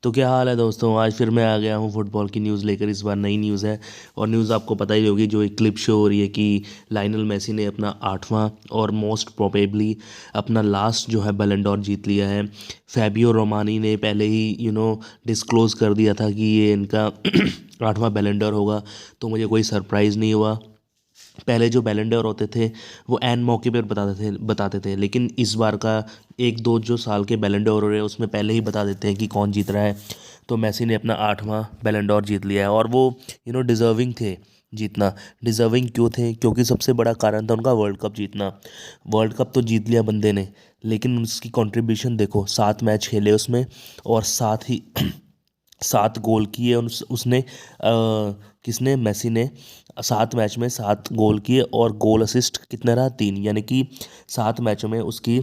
तो क्या हाल है दोस्तों। आज फिर मैं आ गया हूँ फुटबॉल की न्यूज़ लेकर। इस बार नई न्यूज़ है और न्यूज़ आपको पता ही होगी। जो एक क्लिप शो हो रही है कि लाइनल मेसी ने अपना 8वां और मोस्ट प्रोबेबली अपना लास्ट जो है बैलन डोर जीत लिया है। फैबियो रोमानी ने पहले ही डिस्क्लोज़ कर दिया था कि ये इनका 8वां बैलन डोर होगा। तो मुझे कोई सरप्राइज़ नहीं हुआ। पहले जो बैलन डोर होते थे वो एन मौके पर बताते थे, लेकिन इस बार का एक दो जो साल के बैलन डोर हो रहे हैं उसमें पहले ही बता देते हैं कि कौन जीत रहा है। तो मेसी ने अपना 8वां बैलन डोर जीत लिया है और वो डिज़र्विंग थे जीतना। डिज़र्विंग क्यों थे? क्योंकि सबसे बड़ा कारण था उनका वर्ल्ड कप जीतना। वर्ल्ड कप तो जीत लिया बंदे ने, लेकिन उसकी कंट्रीब्यूशन देखो, 7 मैच खेले उसमें और साथ ही 7 गोल किए उसने। किसने? मेसी ने 7 मैच में 7 गोल किए और गोल असिस्ट कितना रहा? 3, यानी कि 7 मैचों में उसकी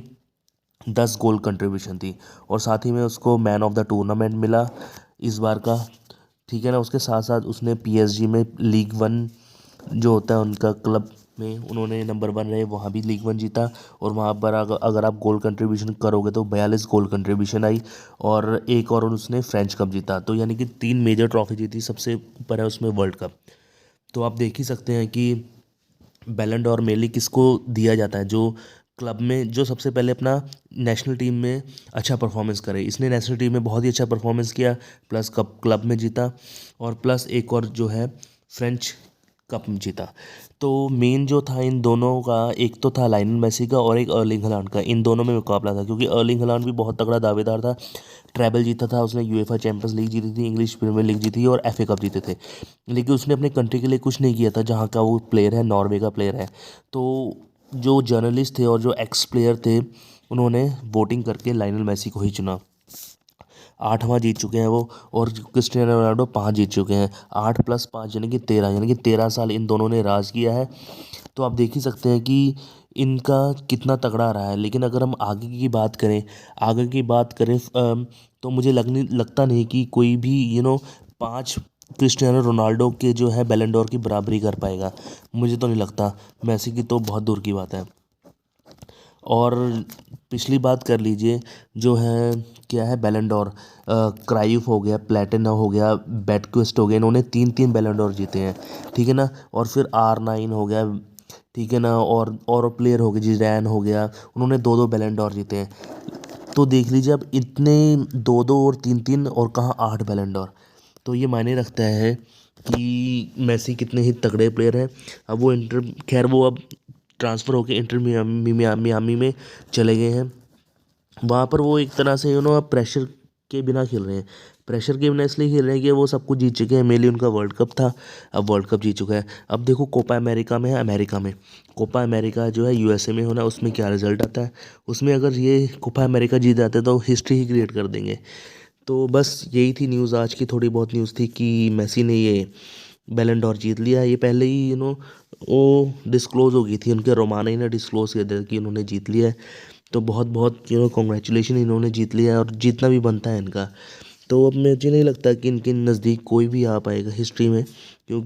10 गोल कंट्रीब्यूशन थी। और साथ ही में उसको मैन ऑफ द टूर्नामेंट मिला इस बार का। ठीक है ना। उसके साथ साथ उसने पीएसजी में लीग वन जो होता है उनका क्लब में उन्होंने नंबर 1 रहे, वहाँ भी लीग वन जीता। और वहाँ पर अगर आप गोल कंट्रीब्यूशन करोगे तो 42 गोल कंट्रीब्यूशन आई। और एक और उसने फ्रेंच कप जीता। तो यानी कि 3 मेजर ट्रॉफी जीती। सबसे ऊपर है उसमें वर्ल्ड कप। तो आप देख ही सकते हैं कि बैलन डोर मेनली किसको दिया जाता है? जो क्लब में जो सबसे पहले अपना नेशनल टीम में अच्छा परफॉर्मेंस करे। इसने नेशनल टीम में बहुत ही अच्छा परफॉर्मेंस किया, प्लस कप क्लब में जीता और प्लस एक और जो है फ्रेंच कप में जीता। तो मेन जो था इन दोनों का, एक तो था लायनल मेसी का और एक अर्लिंग हलांड का। इन दोनों में मुकाबला था क्योंकि अर्लिंग हलांड भी बहुत तगड़ा दावेदार था। ट्रैबल जीता था उसने, यूएफए चैंपियंस लीग जीती थी, इंग्लिश प्रीमियर लीग जीती और एफए कप जीते थे। लेकिन उसने अपने कंट्री के लिए कुछ नहीं किया था, जहाँ का वो प्लेयर है, नॉर्वे का प्लेयर है। तो जो जर्नलिस्ट थे और जो एक्स प्लेयर थे उन्होंने वोटिंग करके लायनल मेसी को ही चुना। 8वां जीत चुके हैं वो। और क्रिस्टियानो रोनाल्डो 5 जीत चुके हैं। 8 + 5 यानी कि 13, यानी कि 13 साल इन दोनों ने राज किया है। तो आप देख ही सकते हैं कि इनका कितना तगड़ा रहा है। लेकिन अगर हम आगे की बात करें तो मुझे लगता नहीं कि कोई भी 5 क्रिस्टियानो रोनाल्डो के जो है बैलन डोर की बराबरी कर पाएगा। मुझे तो नहीं लगता। मेसी की तो बहुत दूर की बात है। और पिछली बात कर लीजिए जो है, क्या है, बैलन डोर। क्राइफ हो गया, प्लेटिना हो गया, बेटक्विस्ट हो गया, इन्होंने 3-3 बैलन डोर जीते हैं। ठीक है ना। और फिर R9 हो गया। ठीक है ना। और प्लेयर हो गए, जिरैन हो गया, उन्होंने 2-2 बैलन डोर जीते हैं। तो देख लीजिए अब इतने 2-2 और 3-3 और कहाँ 8 बैलन डोर। तो ये मायने रखता है कि मेसी कितने ही तगड़े प्लेयर हैं। अब वो वो अब ट्रांसफ़र होकर इंटर मियामी में चले गए हैं। वहाँ पर वो एक तरह से अब प्रेशर के बिना खेल रहे हैं। प्रेशर के बिना इसलिए खेल रहे हैं कि वो सब कुछ जीत चुके हैं। मेनली उनका वर्ल्ड कप था, अब वर्ल्ड कप जीत चुका है। अब देखो कोपा अमेरिका में है, अमेरिका में कोपा अमेरिका जो है यूएसए में होना, उसमें क्या रिजल्ट आता है। उसमें अगर ये कोपा अमेरिका जीत जाते तो हिस्ट्री ही क्रिएट कर देंगे। तो बस यही थी न्यूज़ आज की। थोड़ी बहुत न्यूज़ थी कि मेसी ने ये बैलन डोर जीत लिया। ये पहले ही वो डिस्क्लोज़ हो गई थी, उनके रोमानी ने डिस्क्लोज़ कर दिया कि उन्होंने जीत लिया है। तो बहुत बहुत कॉन्ग्रेचुलेशन, इन्होंने जीत लिया है और जीतना भी बनता है इनका। तो अब मुझे नहीं लगता कि इनके नज़दीक कोई भी आ पाएगा हिस्ट्री में, क्योंकि